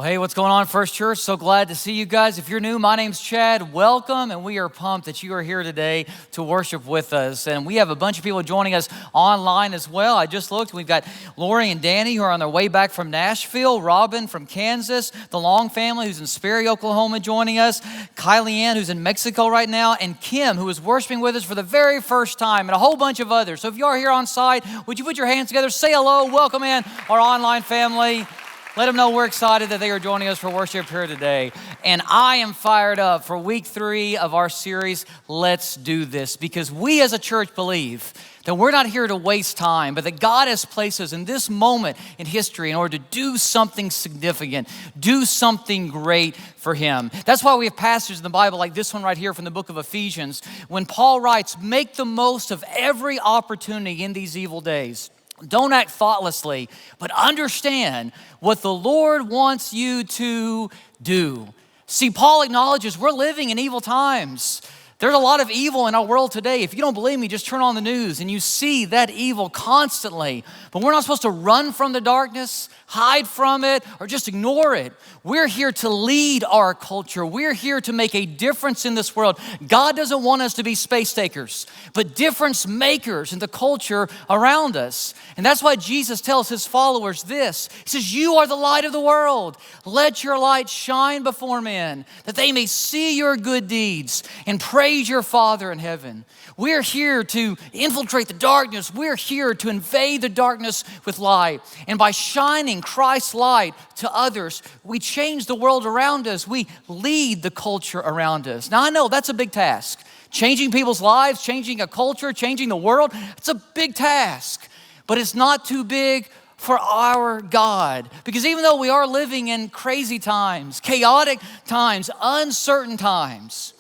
Well, hey, what's going on, First Church? So glad to see you guys. If you're new, my name's Chad. Welcome, and we are pumped that you are here today to worship with us. And we have a bunch of people joining us online as well. I just looked. We've got Lori and Danny who are on their way back from Nashville, Robin from Kansas, the Long family who's in Sperry, Oklahoma, joining us, Kylie Ann who's in Mexico right now, and Kim who is worshiping with us for the very first time, and a whole bunch of others. So if you are here on site, would you put your hands together, say hello, welcome in our online family. Let them know we're excited that they are joining us for worship here today. And I am fired up for week 3 of our series, Let's Do This, because we as a church believe that we're not here to waste time, but that God has placed us in this moment in history in order to do something significant, do something great for Him. That's why we have passages in the Bible like this one right here from the book of Ephesians, when Paul writes, make the most of every opportunity in these evil days. Don't act thoughtlessly, but understand what the Lord wants you to do. See, Paul acknowledges we're living in evil times. There's a lot of evil in our world today. If you don't believe me, just turn on the news and you see that evil constantly. But we're not supposed to run from the darkness, hide from it, or just ignore it. We're here to lead our culture. We're here to make a difference in this world. God doesn't want us to be space takers, but difference makers in the culture around us. And that's why Jesus tells His followers this. He says, you are the light of the world. Let your light shine before men, that they may see your good deeds and praise your Father in heaven. We're here to infiltrate the darkness. We're here to invade the darkness with light. And by shining Christ's light to others, we change the world around us. We lead the culture around us. Now, I know that's a big task. Changing people's lives, changing a culture, changing the world, it's a big task. But it's not too big for our God. Because even though we are living in crazy times, chaotic times, uncertain times,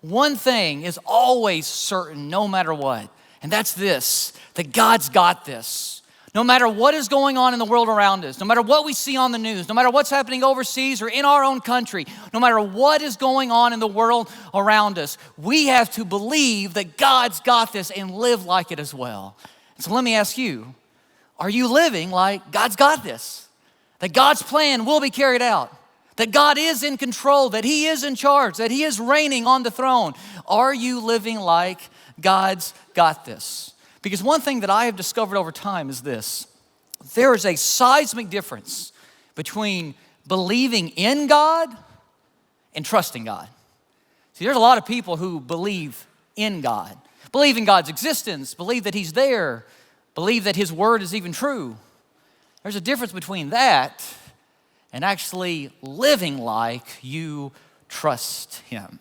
one thing is always certain no matter what, and that's this, that God's got this. No matter what is going on in the world around us, no matter what we see on the news, no matter what's happening overseas or in our own country, no matter what is going on in the world around us, we have to believe that God's got this and live like it as well. So let me ask you, are you living like God's got this? That God's plan will be carried out? That God is in control, that He is in charge, that He is reigning on the throne? Are you living like God's got this? Because one thing that I have discovered over time is this. There is a seismic difference between believing in God and trusting God. See, there's a lot of people who believe in God, believe in God's existence, believe that He's there, believe that His word is even true. There's a difference between that and actually living like you trust Him.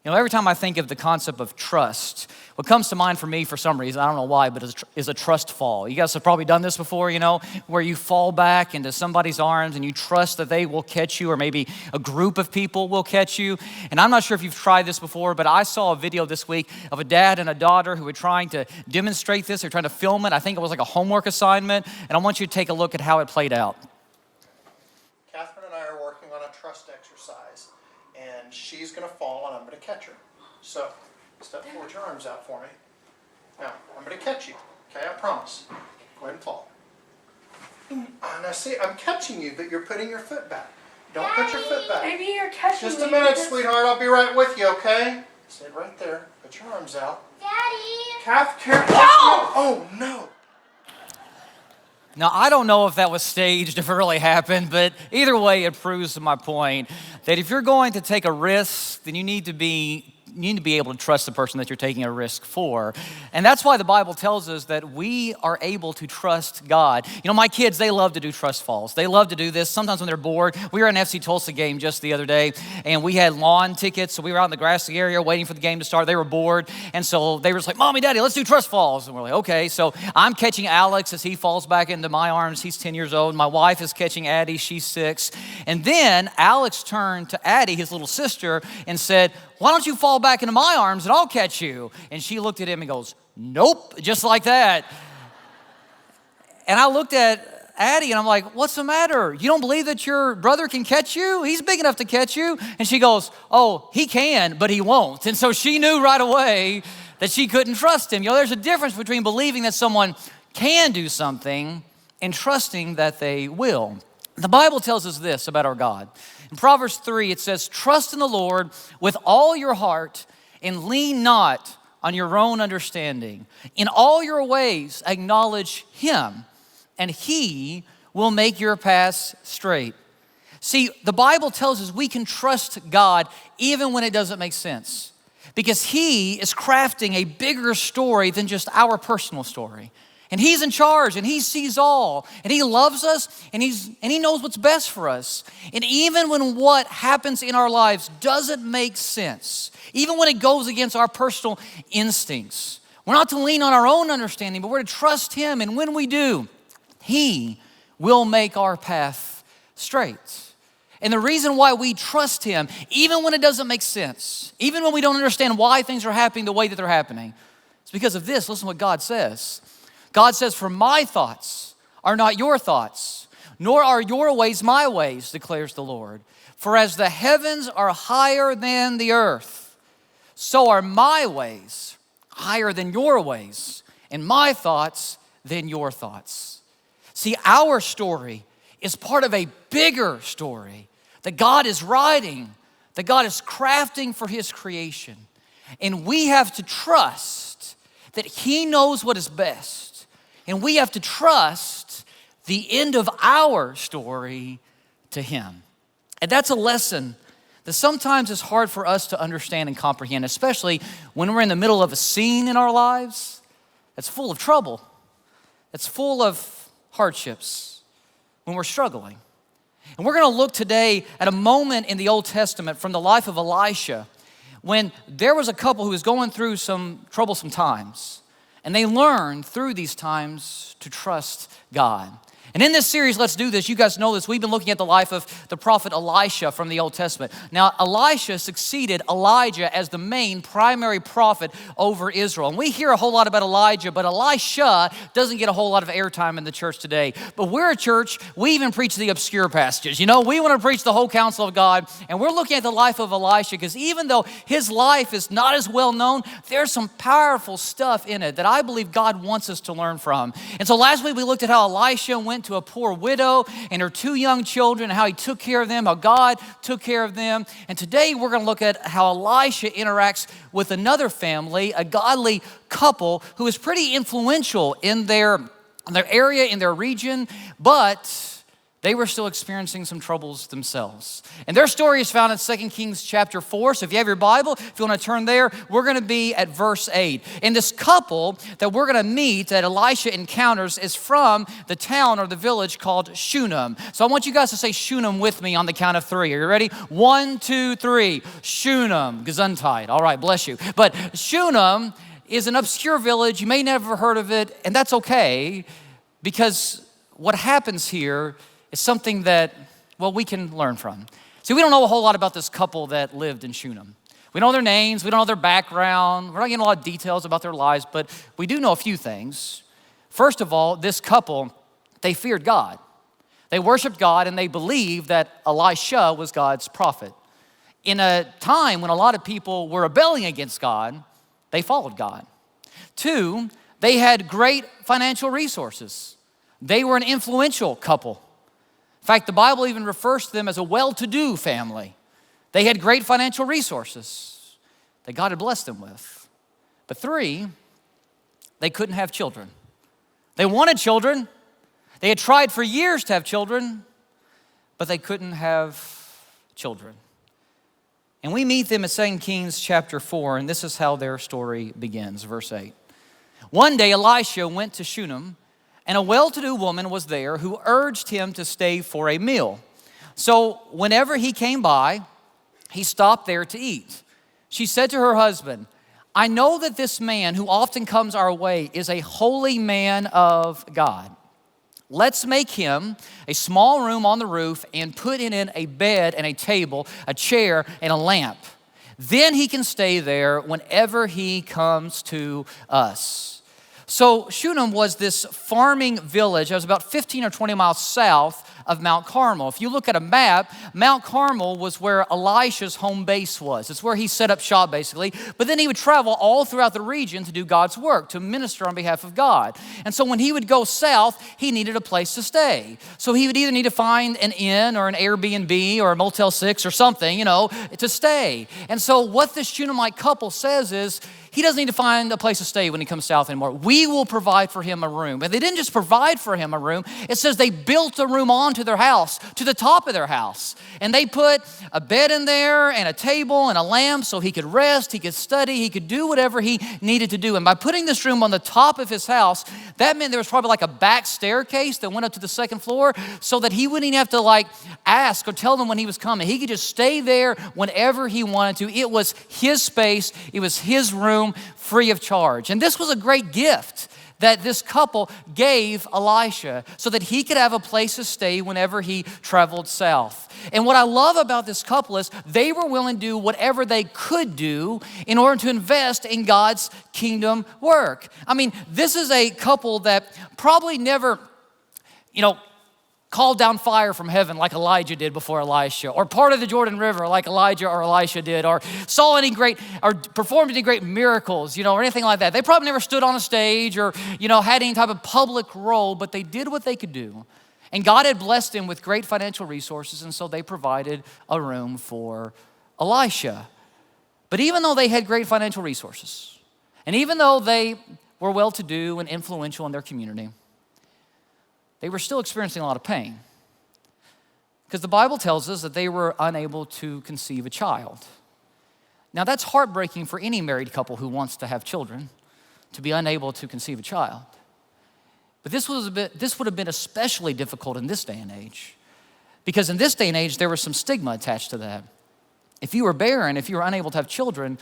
You know, every time I think of the concept of trust, what comes to mind for me for some reason, I don't know why, but is a trust fall. You guys have probably done this before, you know, where you fall back into somebody's arms and you trust that they will catch you, or maybe a group of people will catch you. And I'm not sure if you've tried this before, but I saw a video this week of a dad and a daughter who were trying to demonstrate this. They're trying to film it. I think it was like a homework assignment. And I want you to take a look at how it played out. Catherine and I are working on a trust exercise, and she's going to fall, and I'm going to catch her. So, step forward, your arms out for me. Now, I'm going to catch you, okay? I promise. Go ahead and fall. Now, see, I'm catching you, but you're putting your foot back. Don't put your foot back. Maybe you're catching Just me. a minute, sweetheart. I'll be right with you, okay? Sit right there. Put your arms out. Daddy! Catherine! No! Oh, no! Now, I don't know if that was staged, if it really happened, but either way, it proves my point that if you're going to take a risk, then you need to be able to trust the person that you're taking a risk for. And that's why the Bible tells us that we are able to trust God. You know, my kids, they love to do trust falls. They love to do this. Sometimes when they're bored, we were at an FC Tulsa game just the other day, and we had lawn tickets, so we were out in the grassy area waiting for the game to start. They were bored, and so they were just like, Mommy, Daddy, let's do trust falls. And we're like, okay. So I'm catching Alex as he falls back into my arms. He's 10 years old. My wife is catching Addie. She's 6. And then Alex turned to Addie, his little sister, and said, why don't you fall back into my arms and I'll catch you? And she looked at him and goes, nope, just like that. And I looked at Addie and I'm like, what's the matter? You don't believe that your brother can catch you? He's big enough to catch you. And she goes, oh, he can, but he won't. And so she knew right away that she couldn't trust him. You know, there's a difference between believing that someone can do something and trusting that they will. The Bible tells us this about our God. In Proverbs 3, it says, trust in the Lord with all your heart and lean not on your own understanding. In all your ways acknowledge him, and he will make your paths straight. See, the Bible tells us we can trust God even when it doesn't make sense, because he is crafting a bigger story than just our personal story. And he's in charge, and he sees all, and he loves us, and he knows what's best for us. And even when what happens in our lives doesn't make sense, even when it goes against our personal instincts, we're not to lean on our own understanding, but we're to trust him. And when we do, he will make our path straight. And the reason why we trust him, even when it doesn't make sense, even when we don't understand why things are happening the way that they're happening, is because of this. Listen to what God says. God says, for my thoughts are not your thoughts, nor are your ways my ways, declares the Lord. For as the heavens are higher than the earth, so are my ways higher than your ways, and my thoughts than your thoughts. See, our story is part of a bigger story that God is writing, that God is crafting for his creation. And we have to trust that he knows what is best. And we have to trust the end of our story to him. And that's a lesson that sometimes is hard for us to understand and comprehend, especially when we're in the middle of a scene in our lives that's full of trouble, that's full of hardships, when we're struggling. And we're gonna look today at a moment in the Old Testament from the life of Elisha, when there was a couple who was going through some troublesome times. And they learned through these times to trust God. And in this series, let's do this. You guys know this. We've been looking at the life of the prophet Elisha from the Old Testament. Now, Elisha succeeded Elijah as the main primary prophet over Israel. And we hear a whole lot about Elijah, but Elisha doesn't get a whole lot of airtime in the church today. But we're a church, we even preach the obscure passages. You know, we want to preach the whole counsel of God. And we're looking at the life of Elisha because even though his life is not as well known, there's some powerful stuff in it that I believe God wants us to learn from. And so last week we looked at how Elisha went to a poor widow and her 2 young children, and how he took care of them, how God took care of them. And today we're going to look at how Elisha interacts with another family, a godly couple who is pretty influential in their area, in their region, but they were still experiencing some troubles themselves. And their story is found in 2 Kings chapter 4. So if you have your Bible, if you want to turn there, we're going to be at verse 8. And this couple that we're going to meet, that Elisha encounters, is from the town or the village called Shunem. So I want you guys to say Shunem with me on the count of 3. Are you ready? 1, 2, 3. Shunem. Gesundheit. All right, bless you. But Shunem is an obscure village. You may never have heard of it, and that's okay, because what happens here is something that, well, we can learn from. See, we don't know a whole lot about this couple that lived in Shunem. We don't know their names, we don't know their background, we're not getting a lot of details about their lives, but we do know a few things. First of all, this couple, they feared God. They worshiped God, and they believed that Elisha was God's prophet. In a time when a lot of people were rebelling against God, they followed God. 2, they had great financial resources. They were an influential couple. In fact, the Bible even refers to them as a well-to-do family. They had great financial resources that God had blessed them with. But 3, they couldn't have children. They wanted children. They had tried for years to have children, but they couldn't have children. And we meet them in 2 Kings chapter 4, and this is how their story begins, verse 8. One day Elisha went to Shunem, and a well-to-do woman was there who urged him to stay for a meal. So whenever he came by, he stopped there to eat. She said to her husband, I know that this man who often comes our way is a holy man of God. Let's make him a small room on the roof and put in it a bed and a table, a chair and a lamp. Then he can stay there whenever he comes to us. So Shunem was this farming village that was about 15 or 20 miles south of Mount Carmel. If you look at a map, Mount Carmel was where Elisha's home base was. It's where he set up shop, basically. But then he would travel all throughout the region to do God's work, to minister on behalf of God. And so when he would go south, he needed a place to stay. So he would either need to find an inn or an Airbnb or a Motel 6 or something, to stay. And so what this Shunammite couple says is, he doesn't need to find a place to stay when he comes south anymore. We will provide for him a room. And they didn't just provide for him a room. It says they built a room onto their house, to the top of their house. And they put a bed in there and a table and a lamp so he could rest, he could study, he could do whatever he needed to do. And by putting this room on the top of his house, that meant there was probably like a back staircase that went up to the second floor so that he wouldn't even have to ask or tell them when he was coming. He could just stay there whenever he wanted to. It was his space. It was his room, free of charge. And this was a great gift that this couple gave Elisha so that he could have a place to stay whenever he traveled south. And what I love about this couple is they were willing to do whatever they could do in order to invest in God's kingdom work. I mean, this is a couple that probably never, called down fire from heaven like Elijah did before Elisha, or parted the Jordan River like Elijah or Elisha did, or saw any great, or performed any great miracles, or anything like that. They probably never stood on a stage or, had any type of public role, but they did what they could do. And God had blessed them with great financial resources, and so they provided a room for Elisha. But even though they had great financial resources, and even though they were well-to-do and influential in their community, they were still experiencing a lot of pain. Because the Bible tells us that they were unable to conceive a child. Now that's heartbreaking for any married couple who wants to have children, to be unable to conceive a child. But this would have been especially difficult in this day and age. Because in this day and age, there was some stigma attached to that. If you were barren, if you were unable to have children,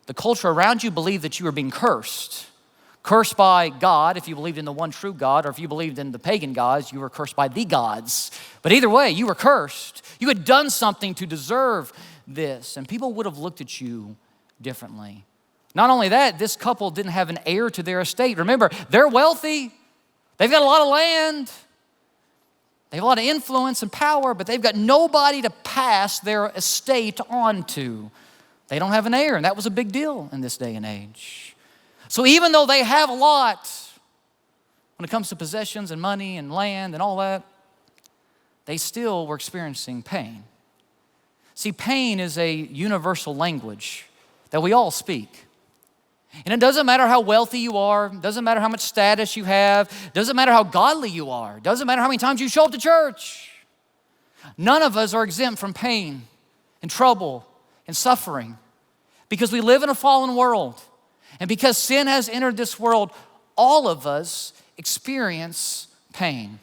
the culture around you believed that you were being cursed. Cursed by God, if you believed in the one true God, or if you believed in the pagan gods, you were cursed by the gods. But either way, you were cursed. You had done something to deserve this, and people would have looked at you differently. Not only that, this couple didn't have an heir to their estate. Remember, they're wealthy. They've got a lot of land. They have a lot of influence and power, but they've got nobody to pass their estate on to. They don't have an heir, and that was a big deal in this day and age. So even though they have a lot, when it comes to possessions and money and land and all that, they still were experiencing pain. See, pain is a universal language that we all speak. And it doesn't matter how wealthy you are, doesn't matter how much status you have, doesn't matter how godly you are, doesn't matter how many times you show up to church. None of us are exempt from pain and trouble and suffering because we live in a fallen world. And because sin has entered this world, all of us experience pain,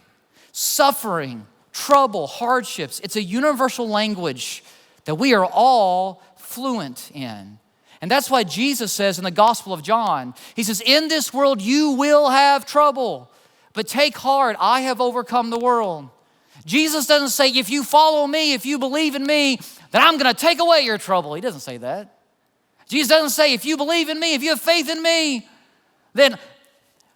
suffering, trouble, hardships. It's a universal language that we are all fluent in. And that's why Jesus says in the Gospel of John, he says, in this world you will have trouble, but take heart, I have overcome the world. Jesus doesn't say, if you follow me, if you believe in me, then I'm gonna take away your trouble. He doesn't say that. Jesus doesn't say, if you believe in me, if you have faith in me, then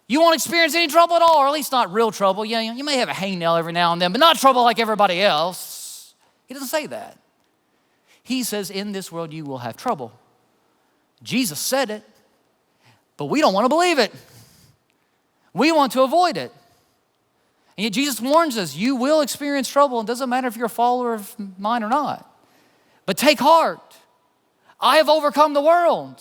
you won't experience any trouble at all, or at least not real trouble. Yeah, you may have a hangnail every now and then, but not trouble like everybody else. He doesn't say that. He says, in this world you will have trouble. Jesus said it, but we don't want to believe it. We want to avoid it. And yet Jesus warns us, you will experience trouble. It doesn't matter if you're a follower of mine or not. But take heart. I have overcome the world.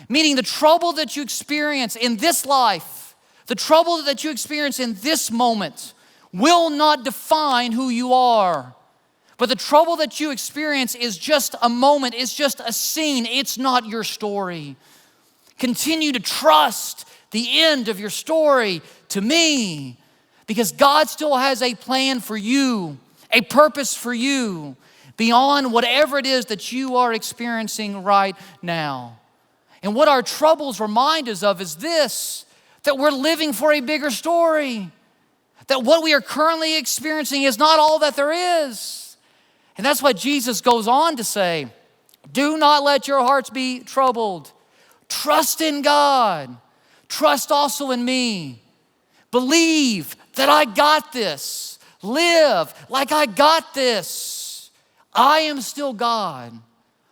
Meaning the trouble that you experience in this life, the trouble that you experience in this moment will not define who you are. But the trouble that you experience is just a moment, it's just a scene, it's not your story. Continue to trust the end of your story to me, because God still has a plan for you, a purpose for you, beyond whatever it is that you are experiencing right now. And what our troubles remind us of is this, that we're living for a bigger story, that what we are currently experiencing is not all that there is. And that's why Jesus goes on to say, do not let your hearts be troubled. Trust in God. Trust also in me. Believe that I got this. Live like I got this. I am still God.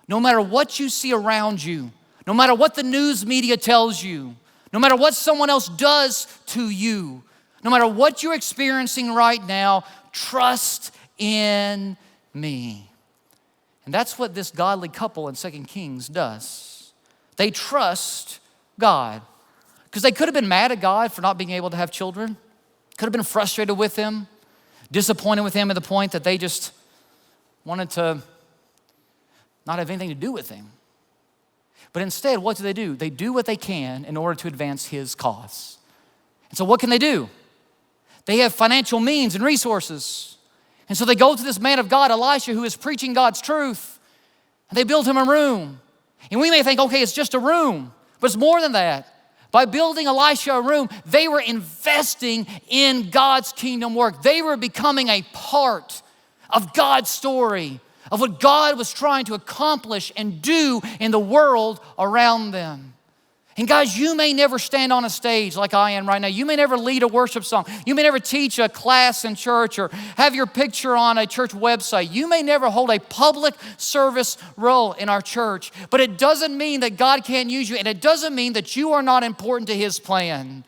No matter what you see around you, no matter what the news media tells you, no matter what someone else does to you, no matter what you're experiencing right now, trust in me. And that's what this godly couple in 2 Kings does. They trust God. Because they could have been mad at God for not being able to have children, could have been frustrated with him, disappointed with him at the point that they just wanted to not have anything to do with him. But instead, what do? They do what they can in order to advance his cause. And so what can they do? They have financial means and resources. And so they go to this man of God, Elisha, who is preaching God's truth. And they build him a room. And we may think, okay, it's just a room. But it's more than that. By building Elisha a room, they were investing in God's kingdom work. They were becoming a part of God's story, of what God was trying to accomplish and do in the world around them. And guys, you may never stand on a stage like I am right now. You may never lead a worship song. You may never teach a class in church or have your picture on a church website. You may never hold a public service role in our church. But it doesn't mean that God can't use you, and it doesn't mean that you are not important to his plan.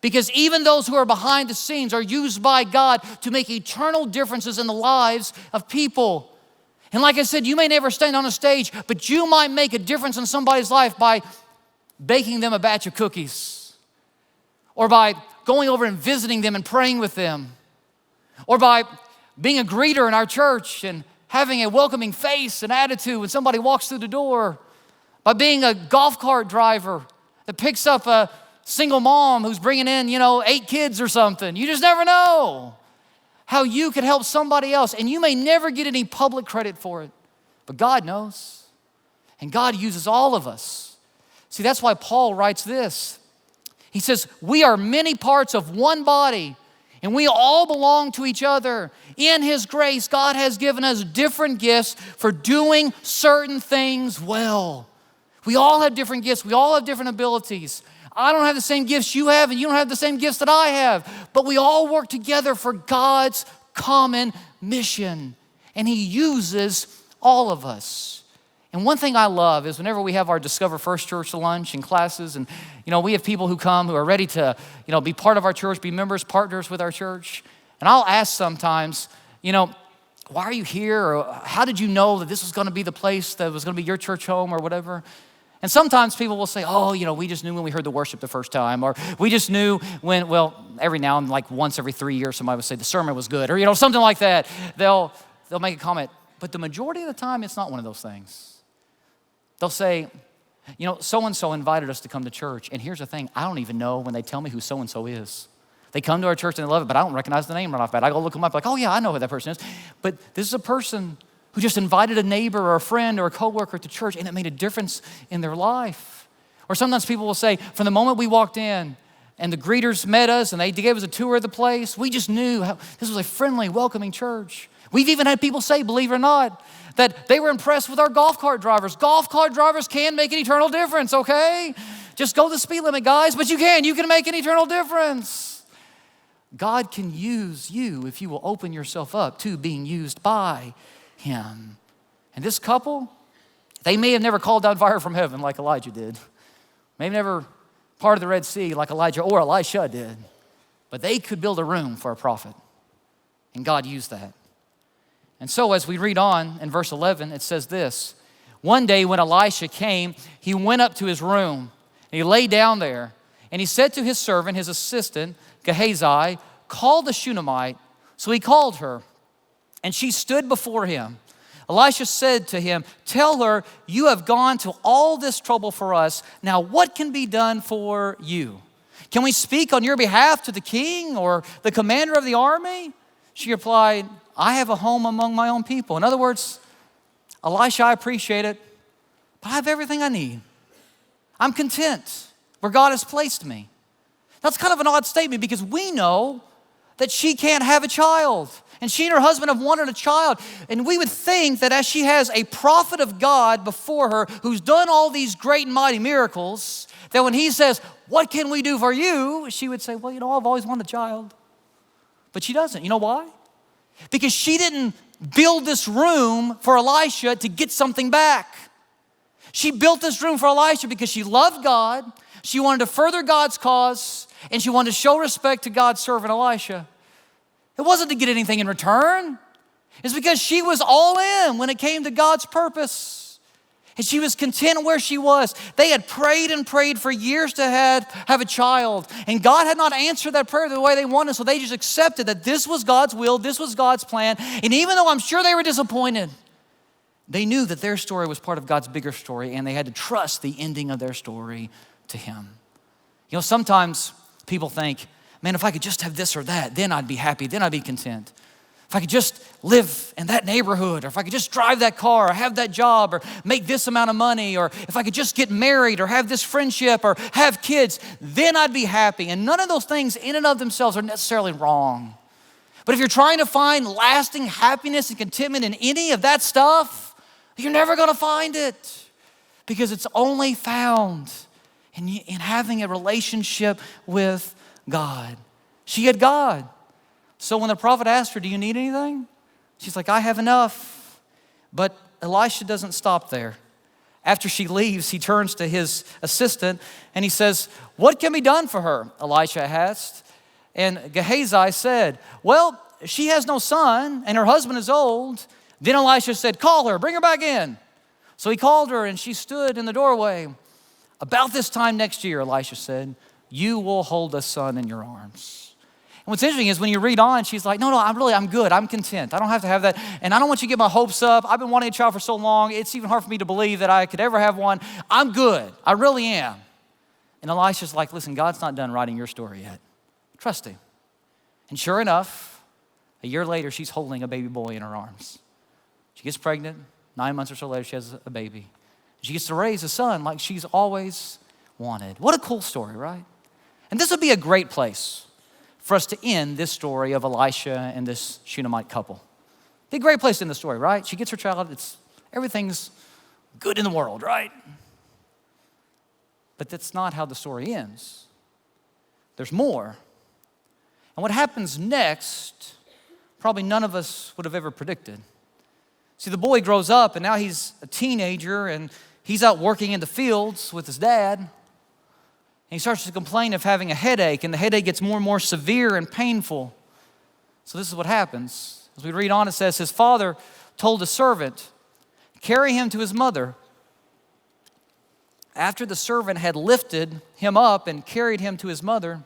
Because even those who are behind the scenes are used by God to make eternal differences in the lives of people. And like I said, you may never stand on a stage, but you might make a difference in somebody's life by baking them a batch of cookies, or by going over and visiting them and praying with them, or by being a greeter in our church and having a welcoming face and attitude when somebody walks through the door, by being a golf cart driver that picks up a single mom who's bringing in, 8 kids or something. You just never know how you could help somebody else. And you may never get any public credit for it, but God knows. And God uses all of us. See, that's why Paul writes this. He says, we are many parts of one body, and we all belong to each other. In his grace, God has given us different gifts for doing certain things well. We all have different gifts. We all have different abilities. I don't have the same gifts you have, and you don't have the same gifts that I have. But we all work together for God's common mission. And he uses all of us. And one thing I love is whenever we have our Discover First Church lunch and classes, and we have people who come who are ready to be part of our church, be members, partners with our church. And I'll ask sometimes, why are you here? Or how did you know that this was going to be the place that was going to be your church home or whatever? And sometimes people will say, we just knew when we heard the worship the first time, or we just knew when, every now and like once every 3 years, somebody would say the sermon was good, or something like that. They'll make a comment. But the majority of the time, it's not one of those things. They'll say, so-and-so invited us to come to church. And here's the thing, I don't even know when they tell me who so-and-so is. They come to our church and they love it, but I don't recognize the name right off the bat. I go look them up like, oh yeah, I know who that person is. But this is a person who just invited a neighbor or a friend or a coworker to church, and it made a difference in their life. Or sometimes people will say, from the moment we walked in and the greeters met us and they gave us a tour of the place, we just knew how this was a friendly, welcoming church. We've even had people say, believe it or not, that they were impressed with our golf cart drivers. Golf cart drivers can make an eternal difference, okay? Just go the speed limit, guys, but you can make an eternal difference. God can use you if you will open yourself up to being used by him. And this couple, they may have never called down fire from heaven like Elijah did. Maybe never parted the Red Sea like Elijah or Elisha did. But they could build a room for a prophet. And God used that. And so as we read on in verse 11, it says this. One day when Elisha came, he went up to his room. And he lay down there. And he said to his servant, his assistant, Gehazi, call the Shunammite. So he called her. And she stood before him. Elisha said to him, tell her, you have gone to all this trouble for us. Now what can be done for you? Can we speak on your behalf to the king or the commander of the army? She replied, I have a home among my own people. In other words, Elisha, I appreciate it, but I have everything I need. I'm content where God has placed me. That's kind of an odd statement because we know that she can't have a child. And she and her husband have wanted a child. And we would think that as she has a prophet of God before her who's done all these great and mighty miracles, that when he says, what can we do for you? She would say, well, I've always wanted a child. But she doesn't. You know why? Because she didn't build this room for Elisha to get something back. She built this room for Elisha because she loved God, she wanted to further God's cause, and she wanted to show respect to God's servant Elisha. It wasn't to get anything in return. It's because she was all in when it came to God's purpose. And she was content where she was. They had prayed and prayed for years to have a child. And God had not answered that prayer the way they wanted, so they just accepted that this was God's will, this was God's plan. And even though I'm sure they were disappointed, they knew that their story was part of God's bigger story, and they had to trust the ending of their story to Him. You know, sometimes people think, man, if I could just have this or that, then I'd be happy, then I'd be content. If I could just live in that neighborhood, or if I could just drive that car, or have that job, or make this amount of money, or if I could just get married, or have this friendship, or have kids, then I'd be happy. And none of those things in and of themselves are necessarily wrong. But if you're trying to find lasting happiness and contentment in any of that stuff, you're never gonna find it, because it's only found in having a relationship with God. She had God. So when the prophet asked her, do you need anything? She's like, I have enough. But Elisha doesn't stop there. After she leaves, he turns to his assistant and he says, what can be done for her? Elisha asked. And Gehazi said, well, she has no son and her husband is old. Then Elisha said, call her, bring her back in. So he called her and she stood in the doorway. About this time next year, Elisha said, you will hold a son in your arms. And what's interesting is when you read on, she's like, no, I'm good. I'm content. I don't have to have that. And I don't want you to get my hopes up. I've been wanting a child for so long. It's even hard for me to believe that I could ever have one. I'm good. I really am. And Elisha's like, listen, God's not done writing your story yet. Trust Him. And sure enough, a year later, she's holding a baby boy in her arms. She gets pregnant. 9 months or so later, she has a baby. She gets to raise a son like she's always wanted. What a cool story, right? And this would be a great place for us to end this story of Elisha and this Shunammite couple. Be a great place to end the story, right? She gets her child, everything's good in the world, right? But that's not how the story ends. There's more. And what happens next, probably none of us would have ever predicted. See, the boy grows up and now he's a teenager and he's out working in the fields with his dad. And he starts to complain of having a headache, and the headache gets more and more severe and painful. So this is what happens. As we read on, it says, his father told a servant, carry him to his mother. After the servant had lifted him up and carried him to his mother,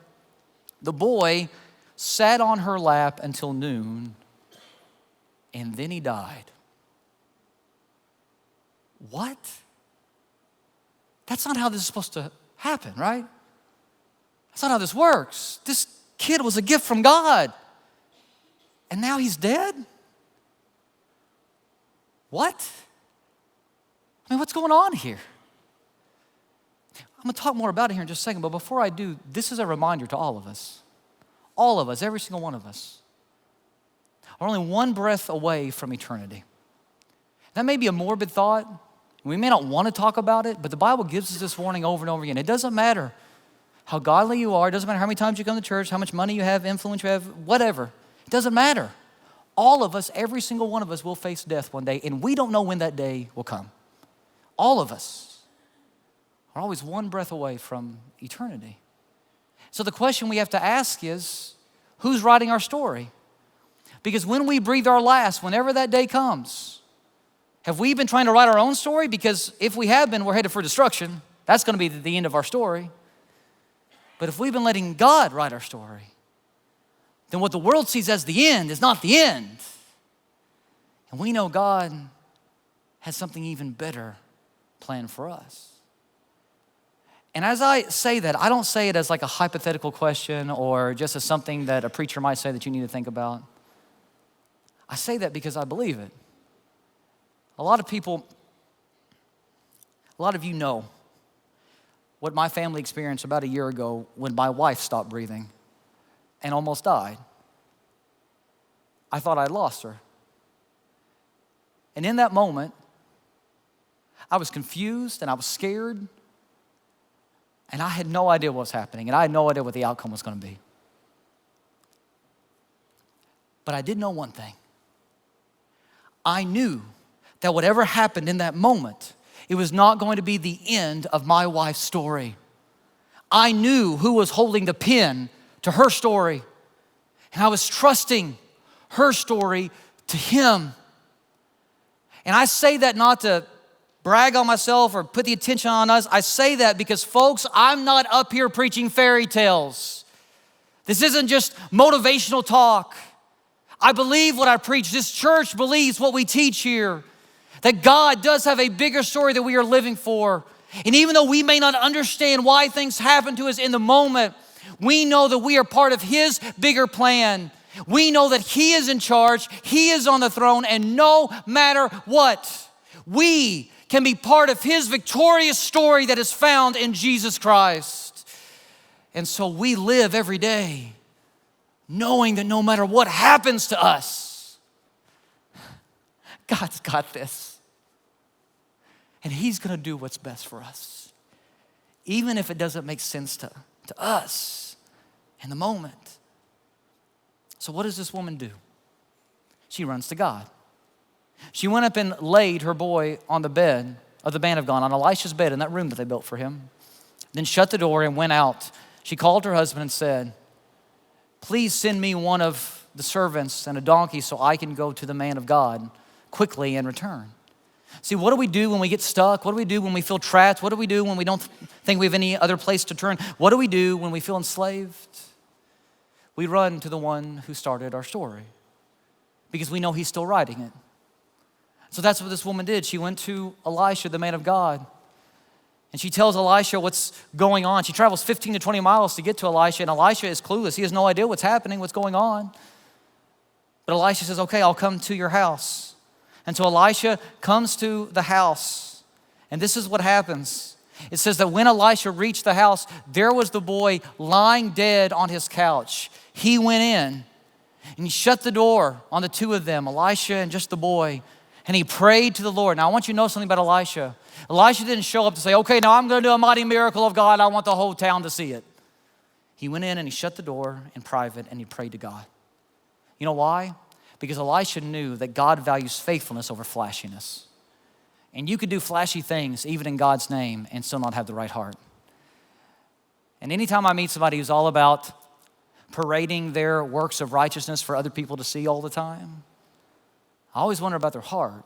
the boy sat on her lap until noon, and then he died. What? That's not how this is supposed to happen, right? That's not how this works. This kid was a gift from God, and now he's dead? What? I mean, what's going on here? I'm going to talk more about it here in just a second, but before I do, this is a reminder to all of us, every single one of us, are only one breath away from eternity. That may be a morbid thought. We may not want to talk about it, but the Bible gives us this warning over and over again. It doesn't matter how godly you are. It doesn't matter how many times you come to church, how much money you have, influence you have, whatever. It doesn't matter. All of us, every single one of us will face death one day, and we don't know when that day will come. All of us are always one breath away from eternity. So the question we have to ask is, who's writing our story? Because when we breathe our last, whenever that day comes, have we been trying to write our own story? Because if we have been, we're headed for destruction. That's going to be the end of our story. But if we've been letting God write our story, then what the world sees as the end is not the end. And we know God has something even better planned for us. And as I say that, I don't say it as like a hypothetical question or just as something that a preacher might say that you need to think about. I say that because I believe it. A lot of you know what my family experienced about a year ago when my wife stopped breathing and almost died. I thought I'd lost her. And in that moment, I was confused and I was scared and I had no idea what was happening and I had no idea what the outcome was going to be. But I did know one thing. I knew that whatever happened in that moment, it was not going to be the end of my wife's story. I knew who was holding the pen to her story, and I was trusting her story to him. And I say that not to brag on myself or put the attention on us. I say that because, folks, I'm not up here preaching fairy tales. This isn't just motivational talk. I believe what I preach. This church believes what we teach here, that God does have a bigger story that we are living for. And even though we may not understand why things happen to us in the moment, we know that we are part of His bigger plan. We know that He is in charge, He is on the throne, and no matter what, we can be part of His victorious story that is found in Jesus Christ. And so we live every day knowing that no matter what happens to us, God's got this. And He's gonna do what's best for us, even if it doesn't make sense to us in the moment. So what does this woman do? She runs to God. She went up and laid her boy on the bed of the man of God, on Elisha's bed in that room that they built for him. Then shut the door and went out. She called her husband and said, "Please send me one of the servants and a donkey so I can go to the man of God quickly and return." See, what do we do when we get stuck? What do we do when we feel trapped? What do we do when we don't think we have any other place to turn? What do we do when we feel enslaved? We run to the one who started our story because we know He's still writing it. So that's what this woman did. She went to Elisha, the man of God, and she tells Elisha what's going on. She travels 15 to 20 miles to get to Elisha, and Elisha is clueless. He has no idea what's happening, what's going on. But Elisha says, "Okay, I'll come to your house." And so Elisha comes to the house, and this is what happens. It says that when Elisha reached the house, there was the boy lying dead on his couch. He went in, and he shut the door on the two of them, Elisha and just the boy, and he prayed to the Lord. Now, I want you to know something about Elisha. Elisha didn't show up to say, "Okay, now I'm going to do a mighty miracle of God. I want the whole town to see it." He went in and he shut the door in private, and he prayed to God. You know why? Because Elisha knew that God values faithfulness over flashiness. And you could do flashy things even in God's name and still not have the right heart. And anytime I meet somebody who's all about parading their works of righteousness for other people to see all the time, I always wonder about their heart,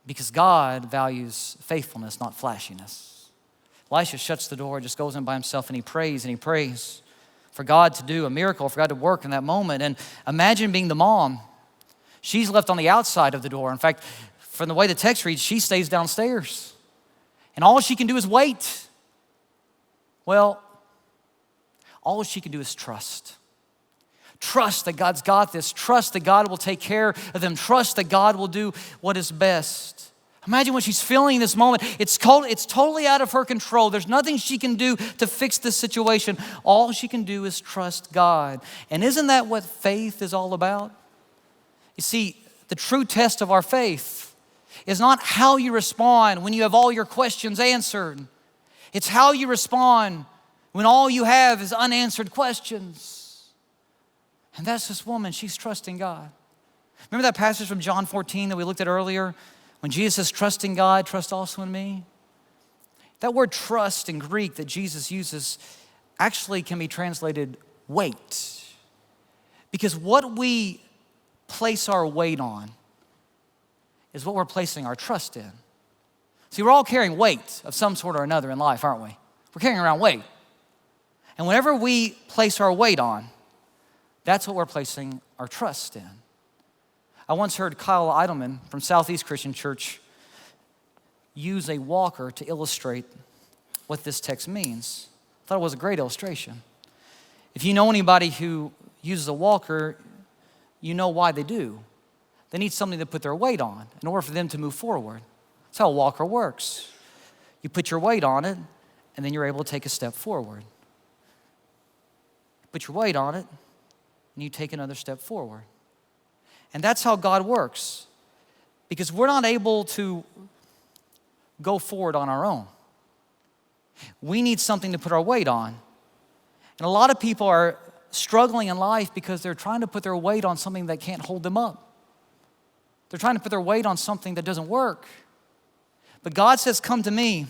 because God values faithfulness, not flashiness. Elisha shuts the door, just goes in by himself, and he prays for God to do a miracle, for God to work in that moment. And imagine being the mom. She's left on the outside of the door. In fact, from the way the text reads, she stays downstairs. And all she can do is wait. Well, all she can do is trust. Trust that God's got this. Trust that God will take care of them. Trust that God will do what is best. Imagine what she's feeling in this moment. It's totally out of her control. There's nothing she can do to fix this situation. All she can do is trust God. And isn't that what faith is all about? You see, the true test of our faith is not how you respond when you have all your questions answered. It's how you respond when all you have is unanswered questions. And that's this woman. She's trusting God. Remember that passage from John 14 that we looked at earlier? When Jesus says, "Trust in God, trust also in me." That word trust in Greek that Jesus uses actually can be translated weight. Because what we place our weight on is what we're placing our trust in. See, we're all carrying weight of some sort or another in life, aren't we? We're carrying around weight. And whenever we place our weight on, that's what we're placing our trust in. I once heard Kyle Idleman from Southeast Christian Church use a walker to illustrate what this text means. I thought it was a great illustration. If you know anybody who uses a walker, you know why they do. They need something to put their weight on in order for them to move forward. That's how a walker works. You put your weight on it, and then you're able to take a step forward. Put your weight on it, and you take another step forward. And that's how God works, because we're not able to go forward on our own. We need something to put our weight on. And a lot of people are struggling in life because they're trying to put their weight on something that can't hold them up. They're trying to put their weight on something that doesn't work. But God says, come to me,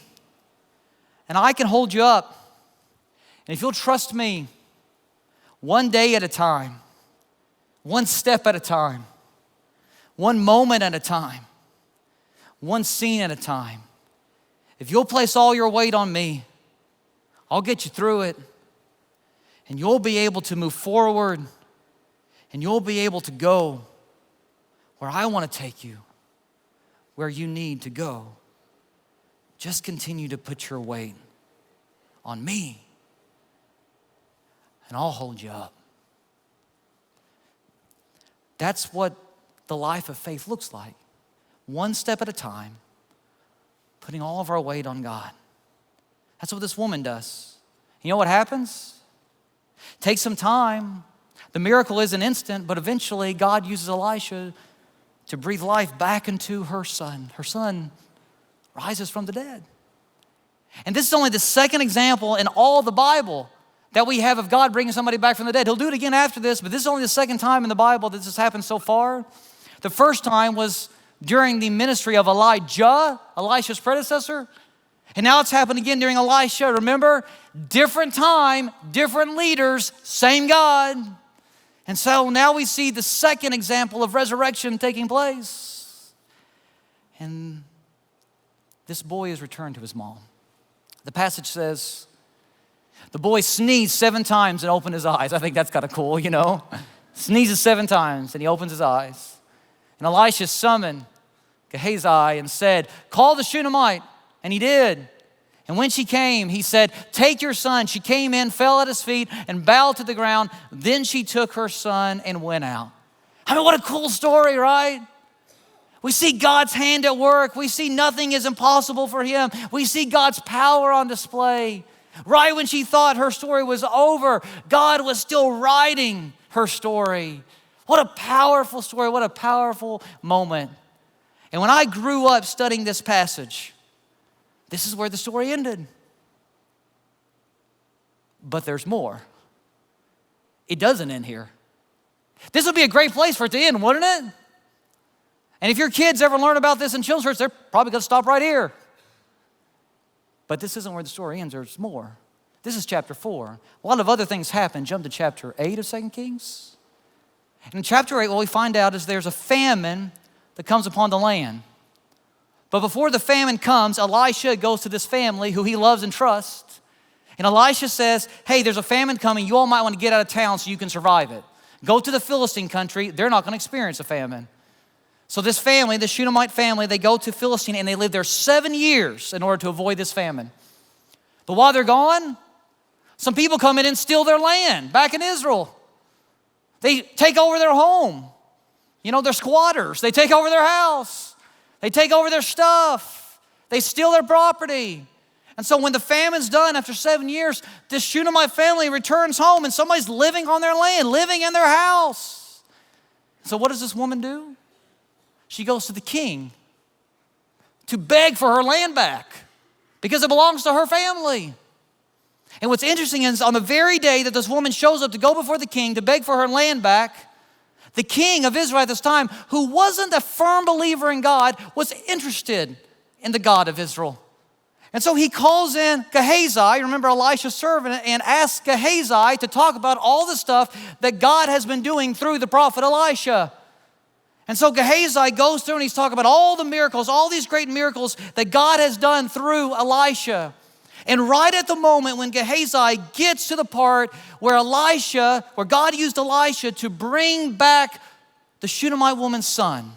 and I can hold you up. And if you'll trust me, one day at a time, one step at a time, one moment at a time, one scene at a time, if you'll place all your weight on me, I'll get you through it. And you'll be able to move forward, and you'll be able to go where I want to take you, where you need to go. Just continue to put your weight on me, and I'll hold you up. That's what the life of faith looks like. One step at a time, putting all of our weight on God. That's what this woman does. You know what happens? Takes some time. The miracle isn't instant, but eventually God uses Elisha to breathe life back into her son. Her son rises from the dead. And this is only the second example in all the Bible that we have of God bringing somebody back from the dead. He'll do it again after this, but this is only the second time in the Bible that this has happened so far. The first time was during the ministry of Elijah, Elisha's predecessor. And now it's happened again during Elisha. Remember, different time, different leaders, same God. And so now we see the second example of resurrection taking place. And this boy is returned to his mom. The passage says, the boy sneezed 7 times and opened his eyes. I think that's kind of cool, you know. Sneezes 7 times and he opens his eyes. And Elisha summoned Gehazi and said, call the Shunammite. And he did. And when she came, he said, take your son. She came in, fell at his feet, and bowed to the ground. Then she took her son and went out. I mean, what a cool story, right? We see God's hand at work. We see nothing is impossible for him. We see God's power on display. Right when she thought her story was over, God was still writing her story. What a powerful story. What a powerful moment. And when I grew up studying this passage, this is where the story ended. But there's more. It doesn't end here. This would be a great place for it to end, wouldn't it? And if your kids ever learn about this in children's church, they're probably going to stop right here. But this isn't where the story ends. There's more. This is chapter 4. A lot of other things happen. Jump to chapter 8 of 2 Kings. And in chapter 8, what we find out is there's a famine that comes upon the land. But before the famine comes, Elisha goes to this family who he loves and trusts. And Elisha says, hey, there's a famine coming. You all might want to get out of town so you can survive it. Go to the Philistine country. They're not going to experience a famine. So this family, the Shunammite family, they go to Philistine and they live there 7 years in order to avoid this famine. But while they're gone, some people come in and steal their land back in Israel. They take over their home. You know, they're squatters. They take over their house. They take over their stuff. They steal their property. And so when the famine's done after 7 years, this Shunammite family returns home and somebody's living on their land, living in their house. So what does this woman do? She goes to the king to beg for her land back because it belongs to her family. And what's interesting is on the very day that this woman shows up to go before the king to beg for her land back, the king of Israel at this time, who wasn't a firm believer in God, was interested in the God of Israel. And so he calls in Gehazi, remember Elisha's servant, and asks Gehazi to talk about all the stuff that God has been doing through the prophet Elisha. And so Gehazi goes through and he's talking about all the miracles, all these great miracles that God has done through Elisha. And right at the moment when Gehazi gets to the part where God used Elisha to bring back the Shunammite woman's son,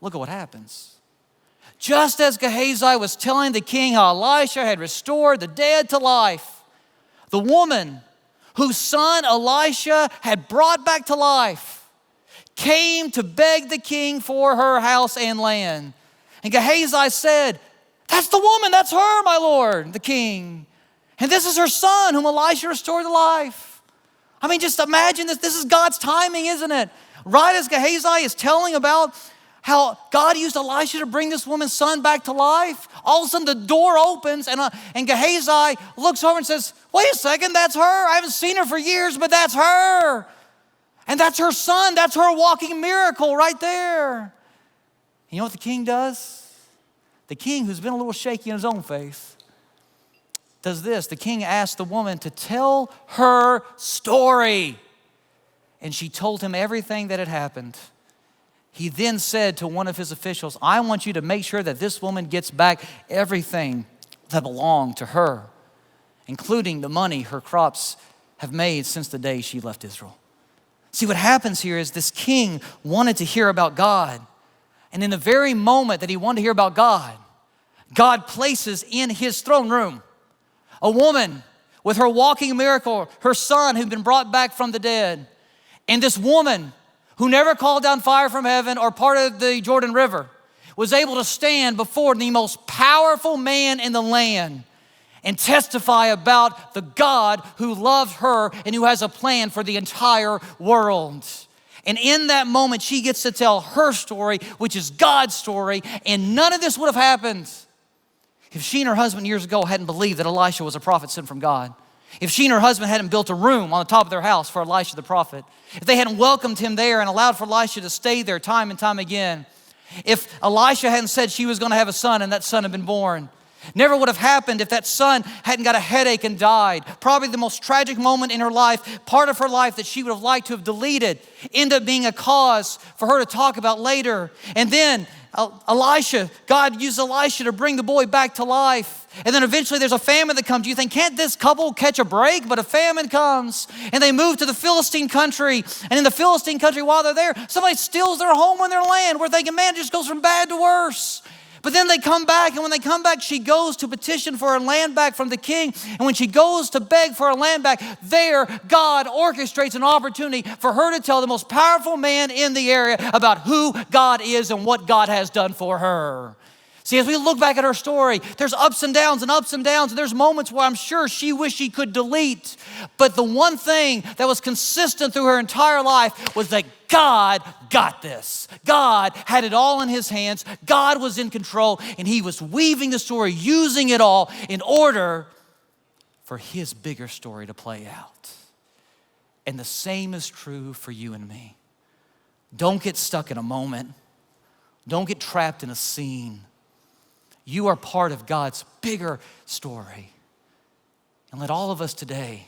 look at what happens. Just as Gehazi was telling the king how Elisha had restored the dead to life, the woman whose son Elisha had brought back to life came to beg the king for her house and land. And Gehazi said, that's the woman, that's her, my lord, the king. And this is her son whom Elisha restored to life. I mean, just imagine this. This is God's timing, isn't it? Right as Gehazi is telling about how God used Elisha to bring this woman's son back to life, all of a sudden the door opens and Gehazi looks over and says, wait a second, that's her. I haven't seen her for years, but that's her. And that's her son. That's her walking miracle right there. You know what the king does? The king, who's been a little shaky in his own faith, does this. The king asked the woman to tell her story. And she told him everything that had happened. He then said to one of his officials, I want you to make sure that this woman gets back everything that belonged to her, including the money her crops have made since the day she left Israel. See, what happens here is this king wanted to hear about God. And in the very moment that he wanted to hear about God, God places in his throne room a woman with her walking miracle, her son who'd been brought back from the dead. And this woman who never called down fire from heaven or parted the Jordan River was able to stand before the most powerful man in the land and testify about the God who loves her and who has a plan for the entire world. And in that moment, she gets to tell her story, which is God's story, and none of this would have happened if she and her husband years ago hadn't believed that Elisha was a prophet sent from God. If she and her husband hadn't built a room on the top of their house for Elisha the prophet. If they hadn't welcomed him there and allowed for Elisha to stay there time and time again. If Elisha hadn't said she was going to have a son and that son had been born. Never would have happened if that son hadn't got a headache and died. Probably the most tragic moment in her life, part of her life that she would have liked to have deleted, ended up being a cause for her to talk about later. And then Elisha, God used Elisha to bring the boy back to life. And then eventually there's a famine that comes. You think, can't this couple catch a break? But a famine comes and they move to the Philistine country. And in the Philistine country, while they're there, somebody steals their home and their land. We're thinking, man, it just goes from bad to worse. But then they come back, and when they come back, she goes to petition for her land back from the king. And when she goes to beg for her land back, there God orchestrates an opportunity for her to tell the most powerful man in the area about who God is and what God has done for her. See, as we look back at her story, there's ups and downs and ups and downs, and there's moments where I'm sure she wished she could delete. But the one thing that was consistent through her entire life was that God got this. God had it all in his hands. God was in control, and he was weaving the story, using it all in order for his bigger story to play out. And the same is true for you and me. Don't get stuck in a moment. Don't get trapped in a scene. You are part of God's bigger story. And let all of us today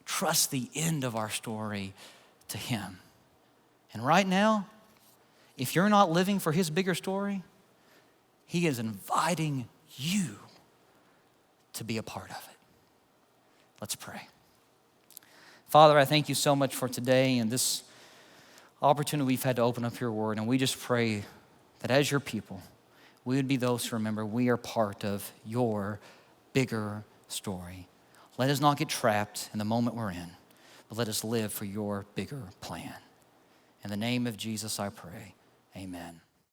trust the end of our story to him. And right now, if you're not living for his bigger story, he is inviting you to be a part of it. Let's pray. Father, I thank you so much for today and this opportunity we've had to open up your word. And we just pray that as your people, we would be those who remember we are part of your bigger story. Let us not get trapped in the moment we're in, but let us live for your bigger plan. In the name of Jesus, I pray. Amen.